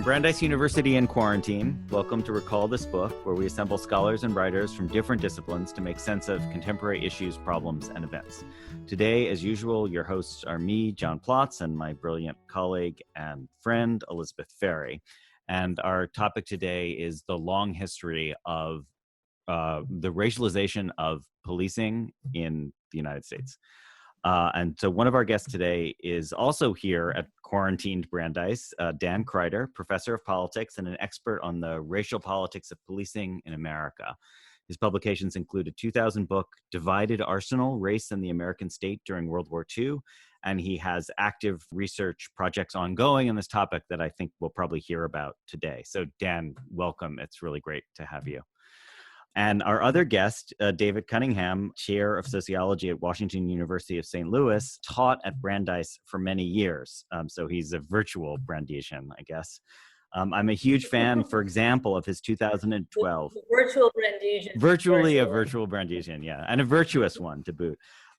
Brandeis University in Quarantine. Welcome to Recall This Book, where we assemble scholars and writers from different disciplines to make sense of contemporary issues, problems, and events. Today, as usual, your hosts are me, John Plotz, and my brilliant colleague and friend, Elizabeth Ferry. And our topic today is the long history of the racialization of policing in the United States. And so one of our guests today is also here at Quarantined Brandeis, Dan Kreider, professor of politics and an expert on the racial politics of policing in America. His publications include a 2000 book, Divided Arsenal, Race and the American State During World War II. And he has active research projects ongoing on this topic that I think we'll probably hear about today. So Dan, welcome. It's really great to have you. And our other guest, David Cunningham, chair of sociology at Washington University of St. Louis, taught at Brandeis for many years. So he's a virtual Brandesian, I guess. I'm a huge fan, for example, of his 2012. Virtual Brandesian. Virtually a virtual Brandesian, yeah. And a virtuous one to boot.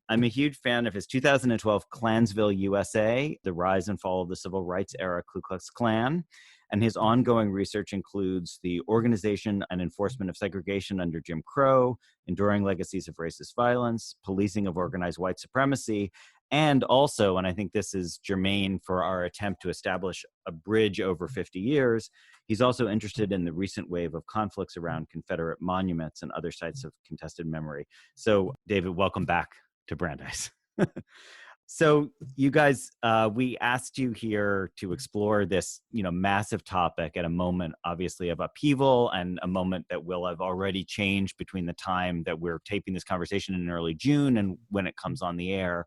I'm a huge fan of his 2012 Klansville, USA, The Rise and Fall of the Civil Rights Era Ku Klux Klan. And his ongoing research includes the organization and enforcement of segregation under Jim Crow, enduring legacies of racist violence, policing of organized white supremacy, and also, and I think this is germane for our attempt to establish a bridge over 50 years, he's also interested in the recent wave of conflicts around Confederate monuments and other sites of contested memory. So, David, welcome back to Brandeis. So you guys, we asked you here to explore this, massive topic at a moment, obviously, of upheaval and a moment that will have already changed between the time that we're taping this conversation in early June and when it comes on the air.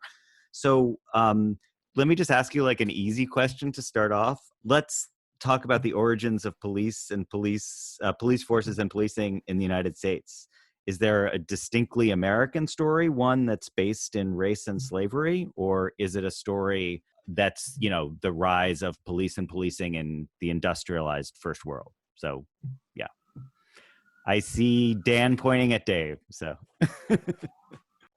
So let me just ask you like an easy question to start off. Let's talk about the origins of police and police forces and policing in the United States. Is there a distinctly American story, one that's based in race and slavery, or is it a story that's, the rise of police and policing in the industrialized first world? So, yeah. I see Dan pointing at Dave, so.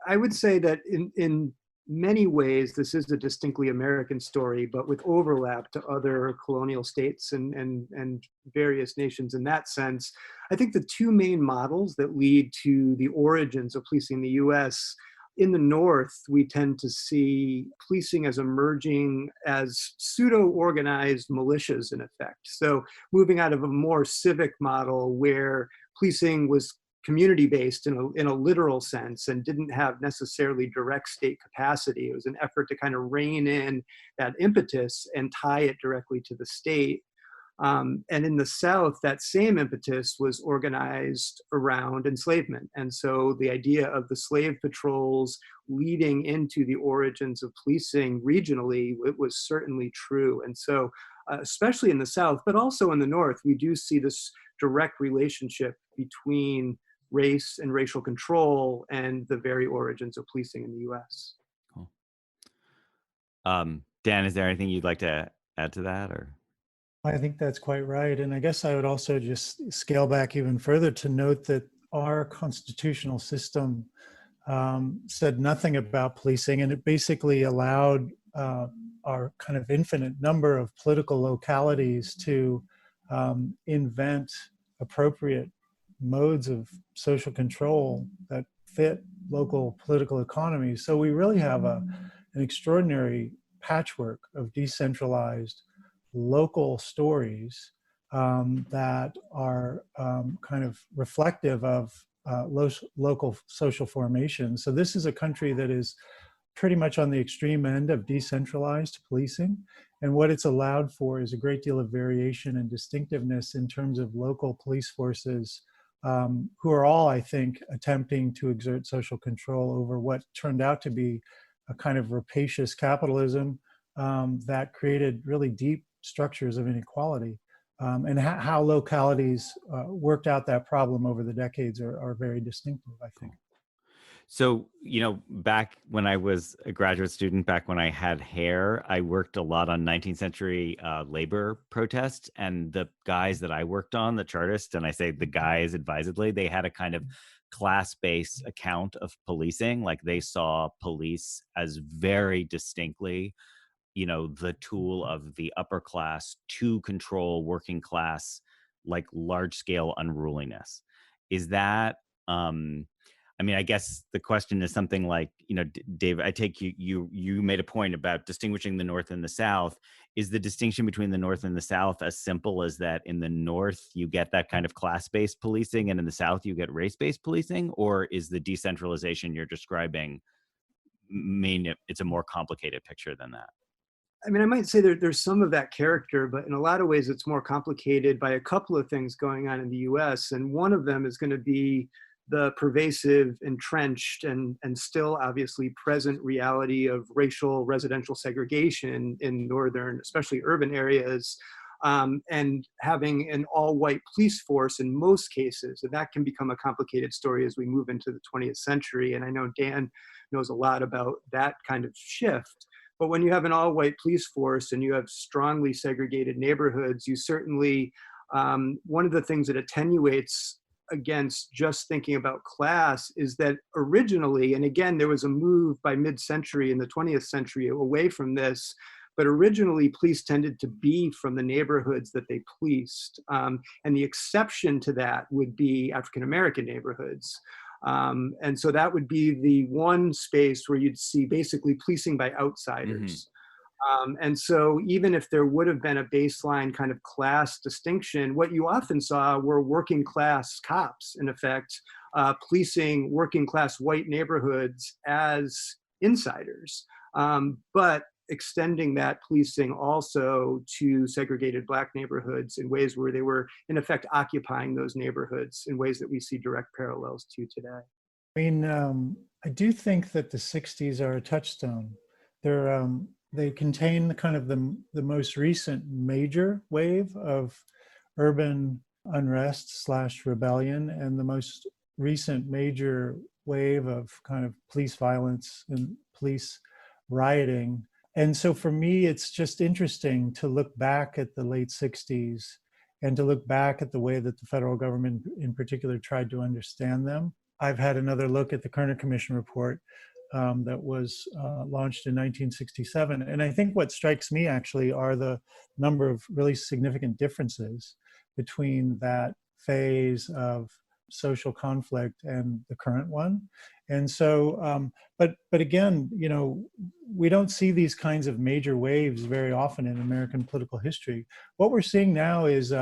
I would say that in many ways, this is a distinctly American story, but with overlap to other colonial states and various nations in that sense. I think the two main models that lead to the origins of policing in the US, in the North, we tend to see policing as emerging as pseudo-organized militias in effect. So moving out of a more civic model where policing was community-based in a literal sense and didn't have necessarily direct state capacity. It was an effort to kind of rein in that impetus and tie it directly to the state. And in the South, that same impetus was organized around enslavement. And so the idea of the slave patrols leading into the origins of policing regionally, it was certainly true. And so especially in the South, but also in the North, we do see this direct relationship between race and racial control and the very origins of policing in the US. Cool. Dan, is there anything you'd like to add to that, or? I think that's quite right. And I guess I would also just scale back even further to note that our constitutional system said nothing about policing, and it basically allowed our kind of infinite number of political localities to invent appropriate modes of social control that fit local political economies. So we really have an extraordinary patchwork of decentralized local stories that are kind of reflective of local social formation. So this is a country that is pretty much on the extreme end of decentralized policing. And what it's allowed for is a great deal of variation and distinctiveness in terms of local police forces who are all, I think, attempting to exert social control over what turned out to be a kind of rapacious capitalism that created really deep structures of inequality. And how localities worked out that problem over the decades are very distinctive, I think. So, back when I was a graduate student, back when I had hair, I worked a lot on 19th century labor protests. And the guys that I worked on, the Chartists, and I say the guys advisedly, they had a kind of class-based account of policing. Like they saw police as very distinctly the tool of the upper class to control working class, like large scale unruliness. Is that, I guess the question is something like, Dave, I take you made a point about distinguishing the North and the South. Is the distinction between the North and the South as simple as that in the North you get that kind of class-based policing and in the South you get race-based policing? Or is the decentralization you're describing it's a more complicated picture than that? I mean, I might say there's some of that character, but in a lot of ways it's more complicated by a couple of things going on in the US. And one of them is going to be the pervasive, entrenched, and still obviously present reality of racial residential segregation in northern, especially urban areas, and having an all-white police force in most cases. And that can become a complicated story as we move into the 20th century. And I know Dan knows a lot about that kind of shift. But when you have an all-white police force and you have strongly segregated neighborhoods, you certainly, one of the things that attenuates against just thinking about class is that originally, and again, there was a move by mid-century in the 20th century away from this, but originally police tended to be from the neighborhoods that they policed. And the exception to that would be African-American neighborhoods. And so that would be the one space where you'd see basically policing by outsiders. And so even if there would have been a baseline kind of class distinction, what you often saw were working class cops, in effect, policing working class white neighborhoods as insiders. But extending that policing also to segregated Black neighborhoods in ways where they were, in effect, occupying those neighborhoods in ways that we see direct parallels to today. I mean, I do think that the 60s are a touchstone. They contain the kind of the most recent major wave of urban unrest / rebellion, and the most recent major wave of kind of police violence and police rioting. And so for me, it's just interesting to look back at the late 60s and to look back at the way that the federal government in particular tried to understand them. I've had another look at the Kerner Commission report that was launched in 1967. And I think what strikes me actually are the number of really significant differences between that phase of social conflict and the current one. And so, but again, we don't see these kinds of major waves very often in American political history. What we're seeing now is,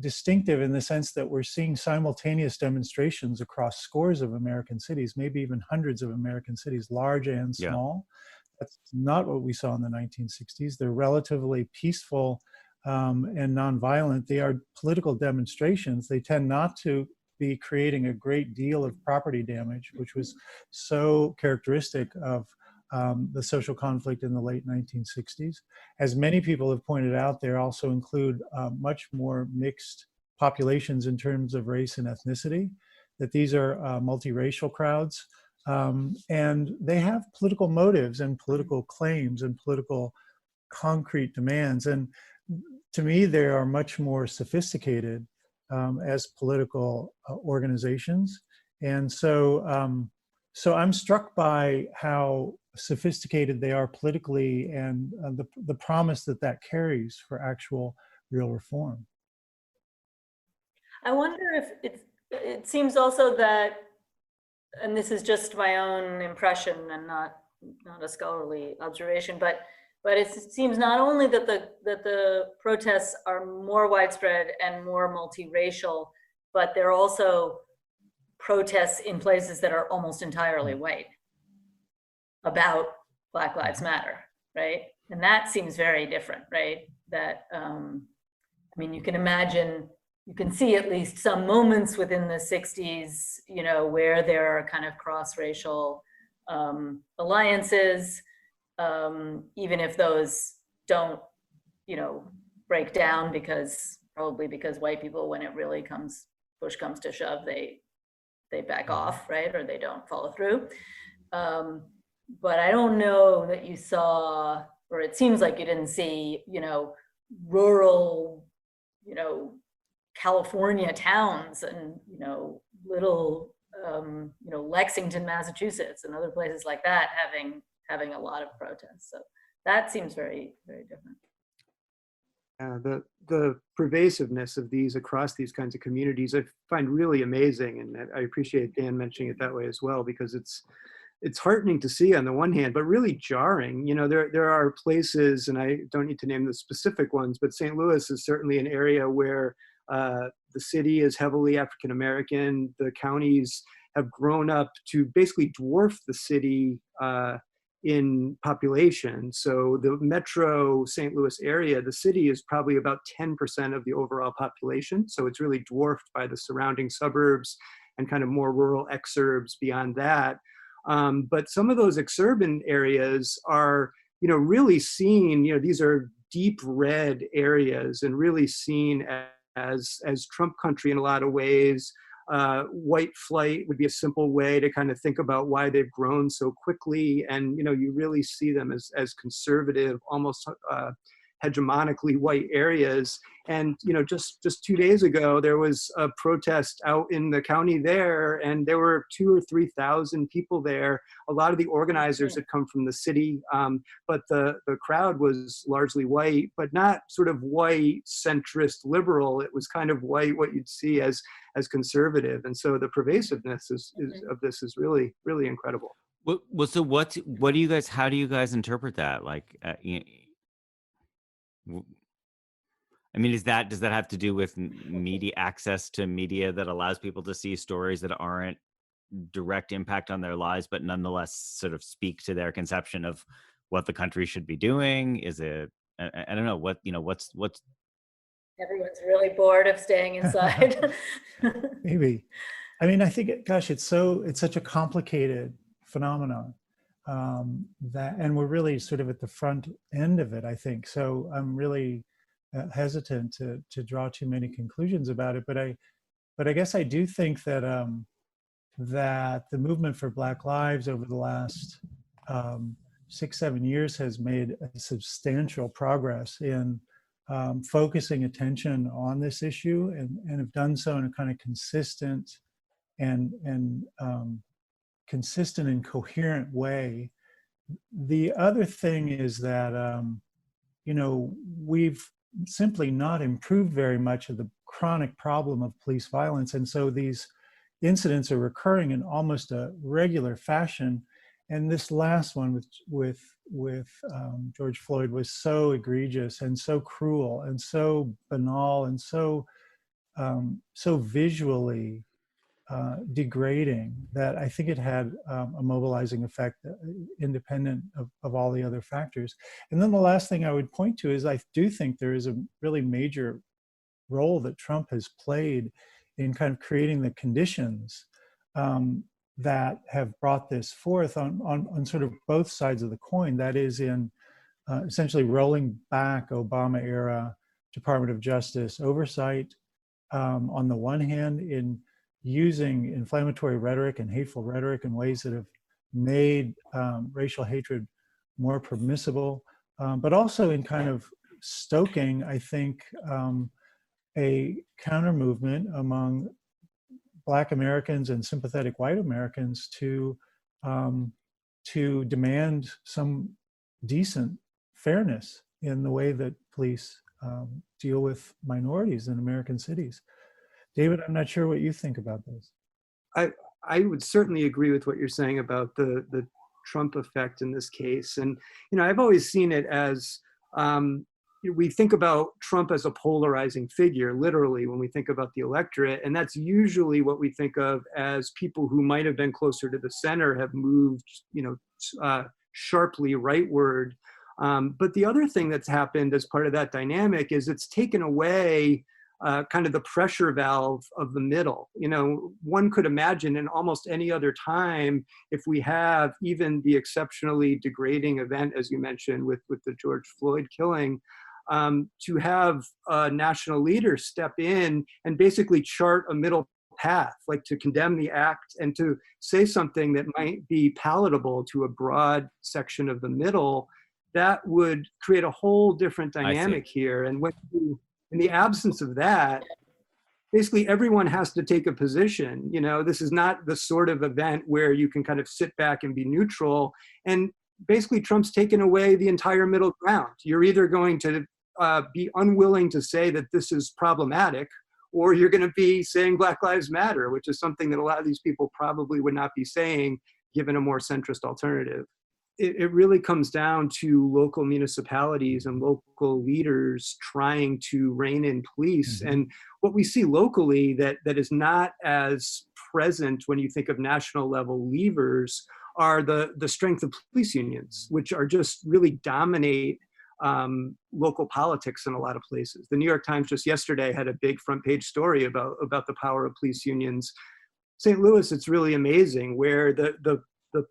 distinctive in the sense that we're seeing simultaneous demonstrations across scores of American cities, maybe even hundreds of American cities, large and small. Yeah. That's not what we saw in the 1960s. They're relatively peaceful and nonviolent. They are political demonstrations. They tend not to be creating a great deal of property damage, which was so characteristic of the social conflict in the late 1960s. As many people have pointed out, they also include much more mixed populations in terms of race and ethnicity, that these are multiracial crowds, and they have political motives and political claims and political concrete demands. And to me, they are much more sophisticated as political organizations. And so, so I'm struck by how sophisticated they are politically and the promise that carries for actual real reform. I wonder if it seems also that, and this is just my own impression and not a scholarly observation, but it seems not only that the protests are more widespread and more multiracial, but they're also protests in places that are almost entirely white about Black Lives Matter, right? And that seems very different, right? That, you can imagine, you can see at least some moments within the 60s, where there are kind of cross-racial alliances, even if those don't, break down probably because white people, when it really push comes to shove, they back off, right? Or they don't follow through. But I don't know that you saw, or it seems like you didn't see, rural, California towns and, little, Lexington, Massachusetts and other places like that having a lot of protests. So That seems very, very different. The pervasiveness of these across these kinds of communities, I find really amazing, and I appreciate Dan mentioning it that way as well, because it's heartening to see on the one hand, but really jarring. You know, there are places, and I don't need to name the specific ones, but St. Louis is certainly an area where the city is heavily African American. The counties have grown up to basically dwarf the city in population. So the metro St. Louis area, the city is probably about 10% of the overall population. So it's really dwarfed by the surrounding suburbs and kind of more rural exurbs beyond that. But some of those exurban areas are, you know, really seen, you know, these are deep red areas and really seen as Trump country in a lot of ways. White flight would be a simple way to kind of think about why they've grown so quickly. And, you know, you really see them as conservative, almost hegemonically white areas. And, you know, just 2 days ago, there was a protest out in the county there, and there were 2,000 or 3,000 people there. A lot of the organizers had come from the city, but the crowd was largely white, but not sort of white, centrist, liberal. It was kind of white, what you'd see as conservative. And so the pervasiveness of this is really, really incredible. Well, so what do you guys, how do you guys interpret that? Like, I mean, does that have to do with media access to media that allows people to see stories that aren't direct impact on their lives, but nonetheless sort of speak to their conception of what the country should be doing? Is it, I don't know, what, you know, what's Everyone's really bored of staying inside. Maybe. I mean, I think, gosh, it's such a complicated phenomenon and we're really sort of at the front end of it, I think. So I'm really hesitant to draw too many conclusions about it. But I guess I do think that that the movement for Black Lives over the last 6-7 years has made a substantial progress in focusing attention on this issue, and have done so in a kind of consistent and consistent and coherent way. The other thing is that, you know, we've simply not improved very much of the chronic problem of police violence. And so these incidents are recurring in almost a regular fashion. And this last one with George Floyd was so egregious and so cruel and so banal and so visually degrading that I think it had a mobilizing effect independent of all the other factors. And then the last thing I would point to is I do think there is a really major role that Trump has played in kind of creating the conditions that have brought this forth on sort of both sides of the coin. That is in essentially rolling back Obama era Department of Justice oversight on the one hand, in using inflammatory rhetoric and hateful rhetoric in ways that have made racial hatred more permissible, but also in kind of stoking, I think, a counter movement among Black Americans and sympathetic white Americans to demand some decent fairness in the way that police deal with minorities in American cities. David, I'm not sure what you think about this. I would certainly agree with what you're saying about the Trump effect in this case. And, you know, I've always seen it as, we think about Trump as a polarizing figure, literally, when we think about the electorate. And that's usually what we think of as people who might have been closer to the center have moved, you know, sharply rightward. But the other thing that's happened as part of that dynamic is it's taken away kind of the pressure valve of the middle. You know, one could imagine in almost any other time, if we have even the exceptionally degrading event, as you mentioned, with the George Floyd killing, to have a national leader step in and basically chart a middle path, like to condemn the act and to say something that might be palatable to a broad section of the middle, that would create a whole different dynamic here. And when in the absence of that, basically everyone has to take a position. You know, this is not the sort of event where you can kind of sit back and be neutral. And basically Trump's taken away the entire middle ground. You're either going to be unwilling to say that this is problematic, or you're going to be saying Black Lives Matter, which is something that a lot of these people probably would not be saying given a more centrist alternative. It really comes down to local municipalities and local leaders trying to rein in police. Mhm. And what we see locally that is not as present when you think of national level levers are the strength of police unions, which are just really dominate local politics in a lot of places. The New York Times just yesterday had a big front page story about the power of police unions. St. Louis, it's really amazing where the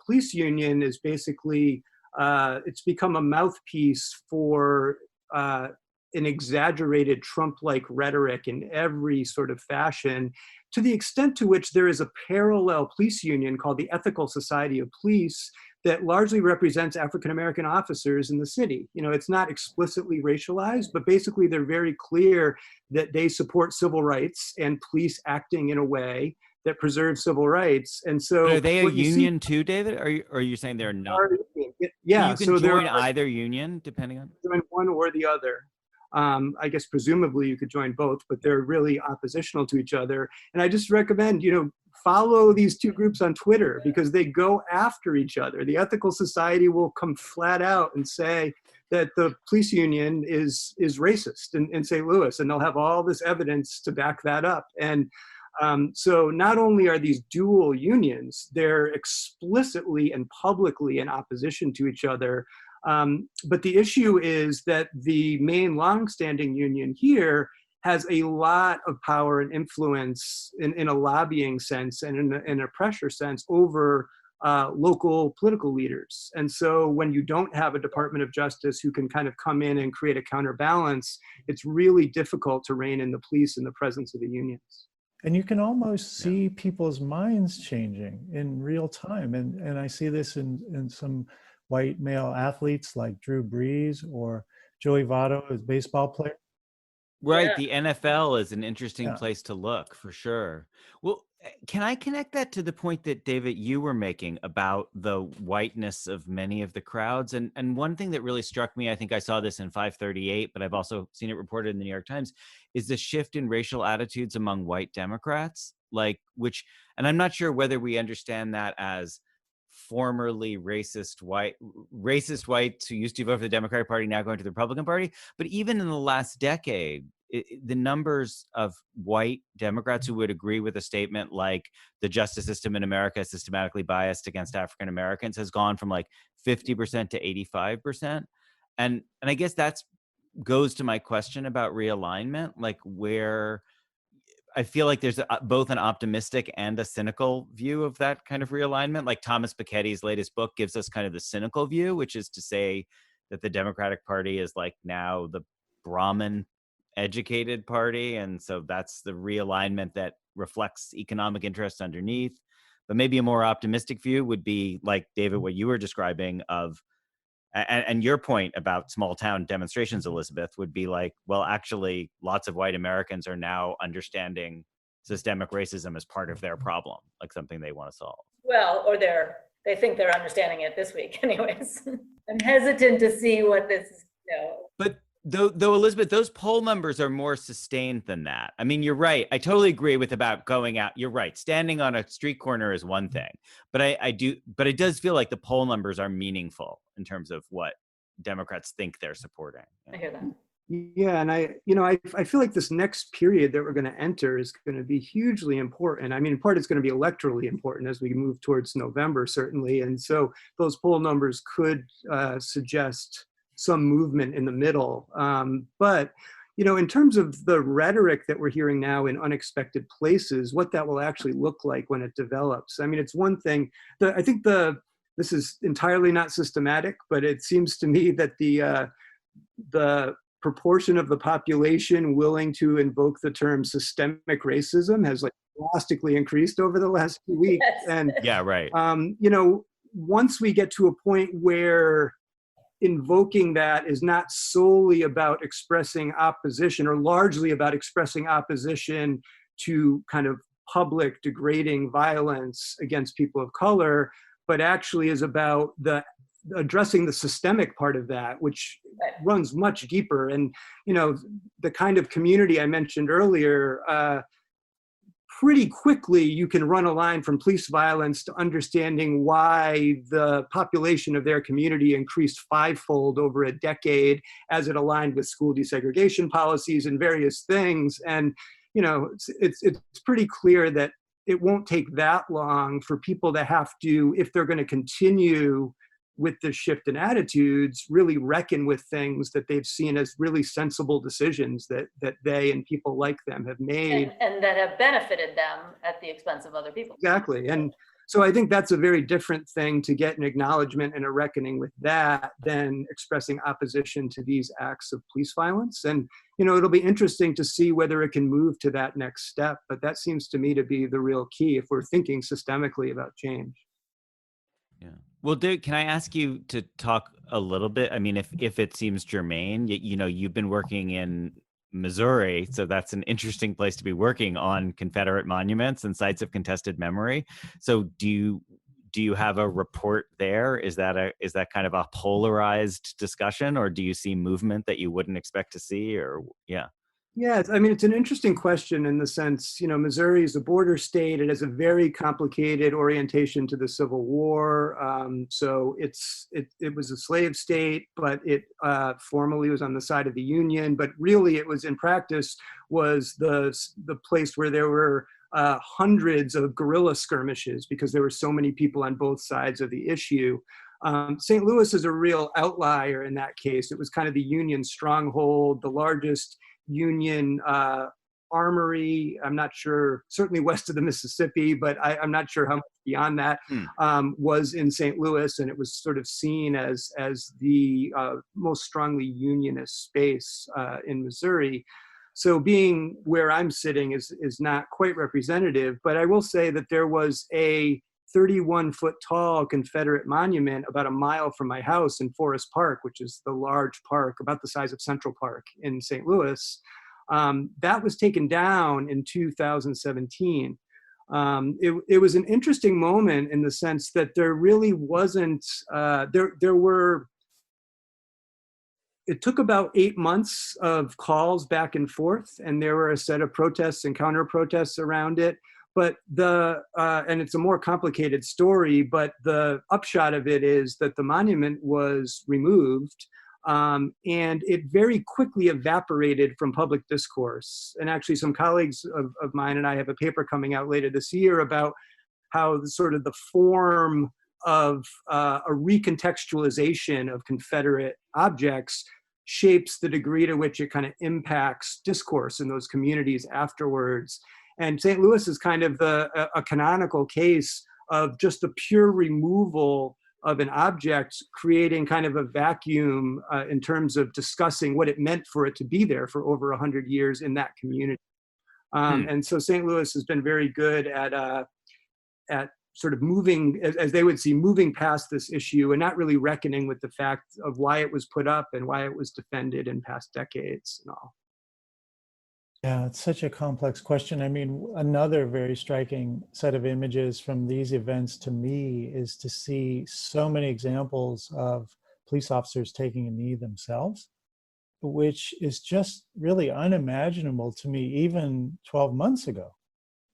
police union is basically, it's become a mouthpiece for an exaggerated Trump-like rhetoric in every sort of fashion, to the extent to which there is a parallel police union called the Ethical Society of Police that largely represents African-American officers in the city. You know, it's not explicitly racialized, but basically they're very clear that they support civil rights and police acting in a way that preserves civil rights. And so But are they a what you see union too, David? Or are you saying they're not? are- So yeah, you can so there join are either union depending on. join one or the other. I guess presumably you could join both, but they're really oppositional to each other. And I just recommend, follow these two groups on Twitter because they go after each other. The Ethical Society will come flat out and say that the police union is racist in St. Louis, and they'll have all this evidence to back that up. And so not only are these dual unions, they're explicitly and publicly in opposition to each other. But the issue is that the main longstanding union here has a lot of power and influence in a lobbying sense and in a pressure sense over local political leaders. And so when you don't have a Department of Justice who can kind of come in and create a counterbalance, it's really difficult to rein in the police in the presence of the unions. And you can almost see people's minds changing in real time. And I see this in some white male athletes like Drew Brees or Joey Votto, a baseball player. Right. Yeah. The NFL is an interesting Yeah. place to look for sure. Well, can I connect that to the point that David, you were making about the whiteness of many of the crowds? And one thing that really struck me, I think I saw this in 538, but I've also seen it reported in the New York Times, is the shift in racial attitudes among white Democrats, and I'm not sure whether we understand that as formerly racist whites who used to vote for the Democratic Party now going to the Republican Party. But even in the last decade, the numbers of white Democrats who would agree with a statement like the justice system in America is systematically biased against African Americans has gone from like 50% to 85%. And I guess that's goes to my question about realignment, like where I feel like there's both an optimistic and a cynical view of that kind of realignment. Like Thomas Piketty's latest book gives us kind of the cynical view, which is to say that the Democratic Party is like now the Brahmin educated party. And so that's the realignment that reflects economic interest underneath. But maybe a more optimistic view would be like, David, what you were describing of, and your point about small town demonstrations, Elizabeth, would be like, well, actually, lots of white Americans are now understanding systemic racism as part of their problem, like something they want to solve. Well, or they think they're understanding it this week anyways. I'm hesitant to see what this is, But though, Elizabeth, those poll numbers are more sustained than that. I mean, you're right. I totally agree with about going out. You're right. Standing on a street corner is one thing, but but it does feel like the poll numbers are meaningful in terms of what Democrats think they're supporting. I hear that. Yeah, and I feel like this next period that we're going to enter is going to be hugely important. I mean, in part, it's going to be electorally important as we move towards November, certainly. And so those poll numbers could suggest some movement in the middle. But, in terms of the rhetoric that we're hearing now in unexpected places, what that will actually look like when it develops. I mean, it's one thing. I think this is entirely not systematic, but it seems to me that the proportion of the population willing to invoke the term systemic racism has like drastically increased over the last few weeks. Yes. And Yeah, right. once we get to a point where invoking that is not solely about expressing opposition or largely about expressing opposition to kind of public degrading violence against people of color, but actually is about the addressing the systemic part of that, which Right. runs much deeper. And, the kind of community I mentioned earlier, pretty quickly you can run a line from police violence to understanding why the population of their community increased fivefold over a decade as it aligned with school desegregation policies and various things. And it's pretty clear that it won't take that long for people to have to, if they're going to continue with the shift in attitudes, really reckon with things that they've seen as really sensible decisions that they and people like them have made. And that have benefited them at the expense of other people. Exactly. And so I think that's a very different thing to get an acknowledgement and a reckoning with that than expressing opposition to these acts of police violence. And, it'll be interesting to see whether it can move to that next step. But that seems to me to be the real key if we're thinking systemically about change. Yeah. Well, Dick, can I ask you to talk a little bit? I mean, if it seems germane, you've been working in Missouri, so that's an interesting place to be working on Confederate monuments and sites of contested memory. So do you have a report there? Is that kind of a polarized discussion, or do you see movement that you wouldn't expect to see? Or yeah. Yeah, it's an interesting question in the sense, Missouri is a border state. It has a very complicated orientation to the Civil War. So it was a slave state, but it formally was on the side of the Union. But really, it was in practice was the place where there were hundreds of guerrilla skirmishes because there were so many people on both sides of the issue. St. Louis is a real outlier in that case. It was kind of the Union stronghold, the largest Union armory. I'm not sure, certainly west of the Mississippi, but I'm not sure how much beyond that was in St. Louis, and it was sort of seen as the most strongly Unionist space in Missouri. So being where I'm sitting is not quite representative, but I will say that there was a 31-foot tall Confederate monument about a mile from my house in Forest Park, which is the large park about the size of Central Park in St. Louis. That was taken down in 2017. It was an interesting moment in the sense that there really wasn't, it took about 8 months of calls back and forth, and there were a set of protests and counter protests around it. But and it's a more complicated story, but the upshot of it is that the monument was removed, and it very quickly evaporated from public discourse. And actually some colleagues of mine and I have a paper coming out later this year about how sort of the form of a recontextualization of Confederate objects shapes the degree to which it kind of impacts discourse in those communities afterwards. And St. Louis is kind of a canonical case of just the pure removal of an object, creating kind of a vacuum in terms of discussing what it meant for it to be there for over 100 years in that community. And so St. Louis has been very good at sort of moving, as they would see, moving past this issue and not really reckoning with the fact of why it was put up and why it was defended in past decades and all. Yeah, it's such a complex question. I mean, another very striking set of images from these events to me is to see so many examples of police officers taking a knee themselves, which is just really unimaginable to me even 12 months ago.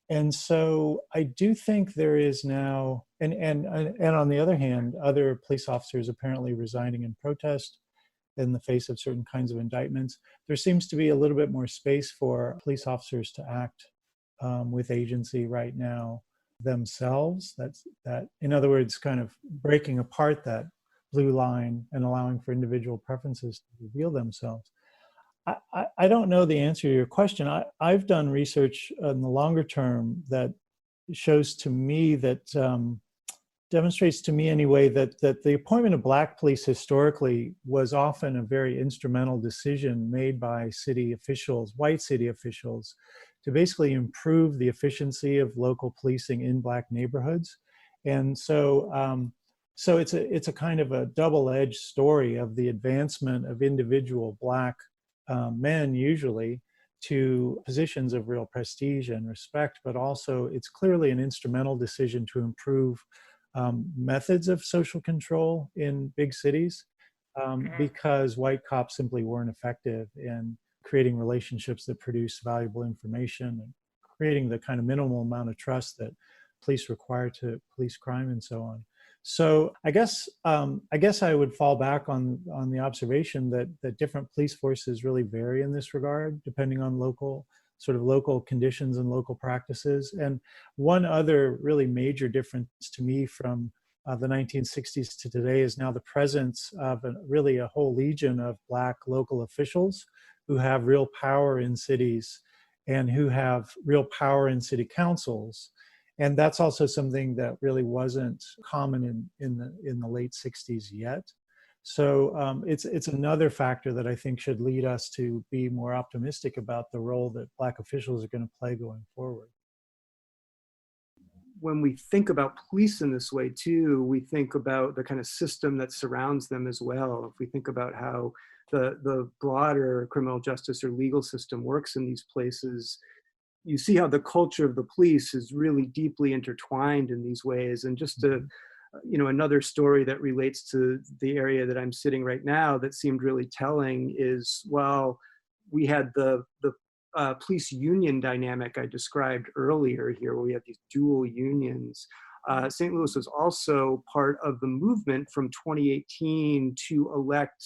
And so I do think there is now, and on the other hand, other police officers apparently resigning in protest in the face of certain kinds of indictments. There seems to be a little bit more space for police officers to act with agency right now themselves. That, in other words, kind of breaking apart that blue line and allowing for individual preferences to reveal themselves. I don't know the answer to your question. I've done research in the longer term that shows to me that demonstrates to me anyway that the appointment of Black police historically was often a very instrumental decision made by city officials, white city officials, to basically improve the efficiency of local policing in Black neighborhoods. And so it's a kind of a double-edged story of the advancement of individual Black men usually to positions of real prestige and respect, but also it's clearly an instrumental decision to improve methods of social control in big cities because white cops simply weren't effective in creating relationships that produce valuable information and creating the kind of minimal amount of trust that police require to police crime and so on. So I guess I would fall back on the observation that different police forces really vary in this regard, depending on local conditions and local practices. And one other really major difference to me from the 1960s to today is now the presence of really a whole legion of Black local officials who have real power in cities and who have real power in city councils. And that's also something that really wasn't common in the late 60s yet. So it's another factor that I think should lead us to be more optimistic about the role that Black officials are going to play going forward. When we think about police in this way too, we think about the kind of system that surrounds them as well. If we think about how the broader criminal justice or legal system works in these places, you see how the culture of the police is really deeply intertwined in these ways. And just to, another story that relates to the area that I'm sitting right now that seemed really telling is, well, we had the police union dynamic I described earlier here, where we have these dual unions. St. Louis was also part of the movement from 2018 to elect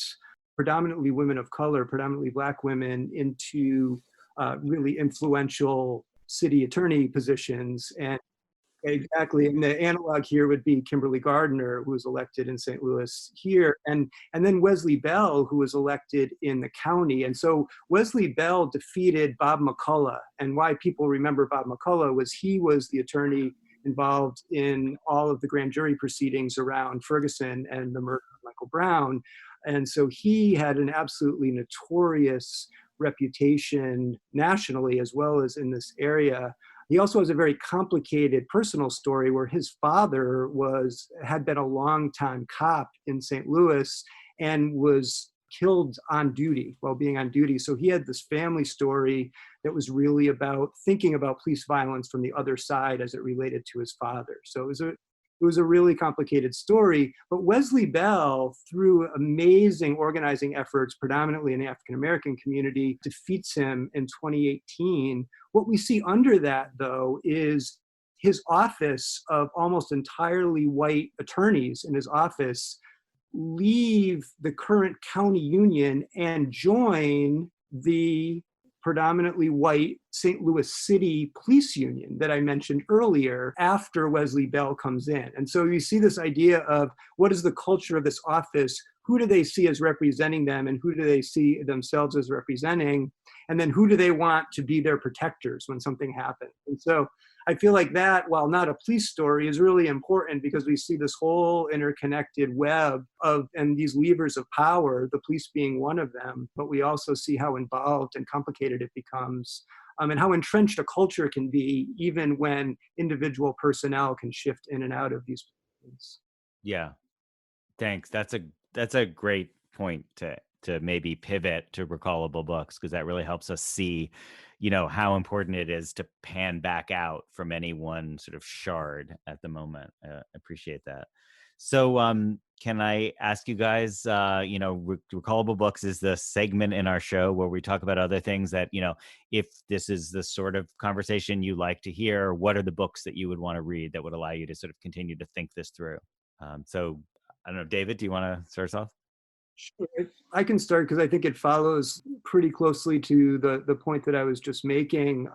predominantly women of color, predominantly Black women, into really influential city attorney positions. And exactly, and the analog here would be Kimberly Gardner, who was elected in St. Louis here, and then Wesley Bell, who was elected in the county. And so Wesley Bell defeated Bob McCullough, and why people remember Bob McCullough was he was the attorney involved in all of the grand jury proceedings around Ferguson and the murder of Michael Brown. And so he had an absolutely notorious reputation nationally as well as in this area. He also has a very complicated personal story where his father had been a longtime cop in St. Louis and was killed on duty while being on duty. So he had this family story that was really about thinking about police violence from the other side as it related to his father. So it was a really complicated story, but Wesley Bell, through amazing organizing efforts, predominantly in the African-American community, defeats him in 2018. What we see under that, though, is his office of almost entirely white attorneys in his office leave the current county union and join the predominantly white St. Louis City Police Union that I mentioned earlier after Wesley Bell comes in. And so you see this idea of what is the culture of this office? Who do they see as representing them and who do they see themselves as representing? And then who do they want to be their protectors when something happens? And so I feel like that, while not a police story, is really important because we see this whole interconnected web and these levers of power, the police being one of them, but we also see how involved and complicated it becomes, and how entrenched a culture can be even when individual personnel can shift in and out of these places. Yeah, thanks. That's a great point to maybe pivot to recallable books, because that really helps us see, how important it is to pan back out from any one sort of shard at the moment. Appreciate that. So can I ask you guys, recallable books is the segment in our show where we talk about other things that, if this is the sort of conversation you like to hear, what are the books that you would want to read that would allow you to sort of continue to think this through? So I don't know, David, do you want to start us off? Sure. I can start because I think it follows pretty closely to the point that I was just making.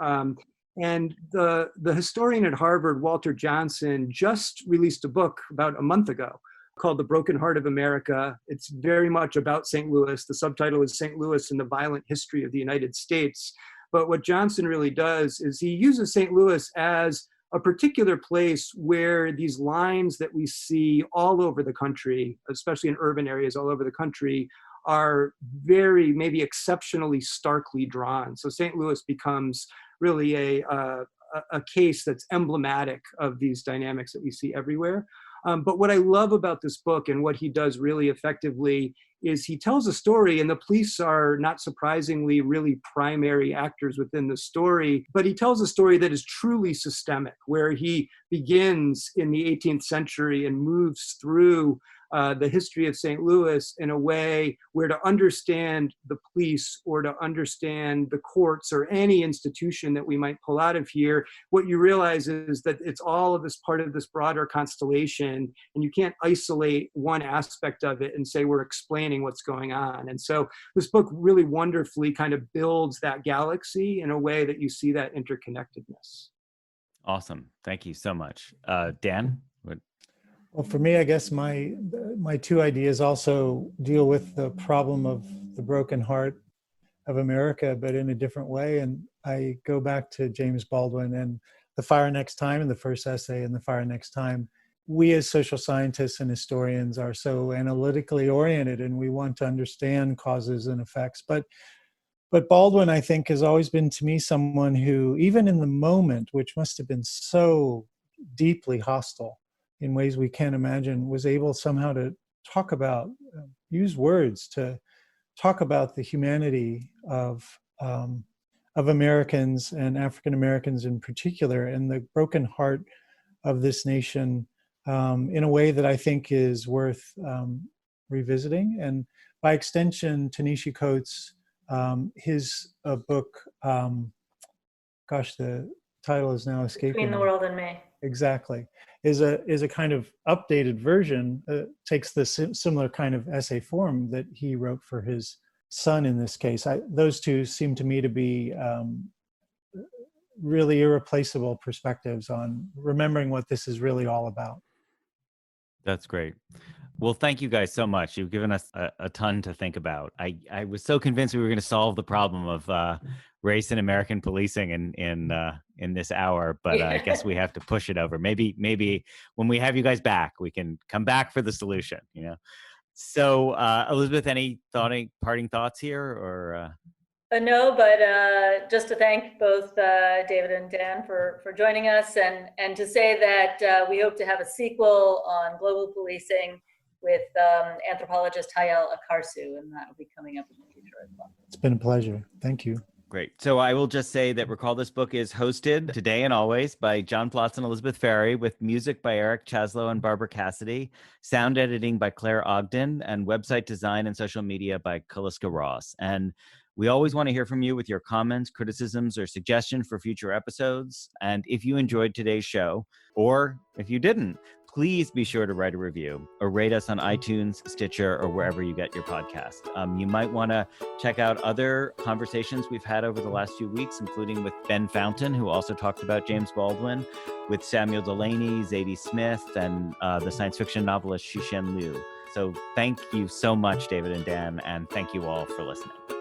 And the historian at Harvard, Walter Johnson, just released a book about a month ago called The Broken Heart of America. It's very much about St. Louis. The subtitle is St. Louis and the Violent History of the United States. But what Johnson really does is he uses St. Louis as a particular place where these lines that we see all over the country, especially in urban areas all over the country, are very, maybe exceptionally starkly drawn. So St. Louis becomes really a case that's emblematic of these dynamics that we see everywhere. But what I love about this book and what he does really effectively is he tells a story, and the police are not surprisingly really primary actors within the story, but he tells a story that is truly systemic, where he begins in the 18th century and moves through the history of St. Louis in a way where to understand the police or to understand the courts or any institution that we might pull out of here, what you realize is that it's all of this part of this broader constellation, and you can't isolate one aspect of it and say we're explaining what's going on. And so this book really wonderfully kind of builds that galaxy in a way that you see that interconnectedness. Awesome. Thank you so much. Dan? Well, for me, I guess my two ideas also deal with the problem of the broken heart of America, but in a different way. And I go back to James Baldwin and The Fire Next Time, and the first essay in The Fire Next Time. We as social scientists and historians are so analytically oriented, and we want to understand causes and effects. But Baldwin, I think, has always been to me someone who, even in the moment, which must have been so deeply hostile in ways we can't imagine, was able somehow to talk about, use words to talk about the humanity of Americans and African Americans in particular, and the broken heart of this nation in a way that I think is worth revisiting. And by extension, Ta-Nehisi Coates, his book, gosh, the title is now escaping Between the me. World and Me. Exactly, is a kind of updated version, takes the similar kind of essay form that he wrote for his son in this case. Those two seem to me to be really irreplaceable perspectives on remembering what this is really all about. That's great. Well, thank you guys so much. You've given us a ton to think about. I was so convinced we were going to solve the problem of race and American policing in this hour, but I guess we have to push it over. Maybe when we have you guys back, we can come back for the solution. So, Elizabeth, any parting thoughts here, or? No, but just to thank both David and Dan for joining us, and to say that we hope to have a sequel on global policing with anthropologist Hayal Akarsu, and that will be coming up in the future as well. It's been a pleasure. Thank you. Great. So I will just say that Recall This Book is hosted today and always by John Plotz and Elizabeth Ferry, with music by Eric Chaslow and Barbara Cassidy, sound editing by Claire Ogden, and website design and social media by Kaliska Ross. And we always want to hear from you with your comments, criticisms, or suggestions for future episodes. And if you enjoyed today's show, or if you didn't, please be sure to write a review or rate us on iTunes, Stitcher, or wherever you get your podcast. You might want to check out other conversations we've had over the last few weeks, including with Ben Fountain, who also talked about James Baldwin, with Samuel Delaney, Zadie Smith, and the science fiction novelist Xu Liu. So thank you so much, David and Dan, and thank you all for listening.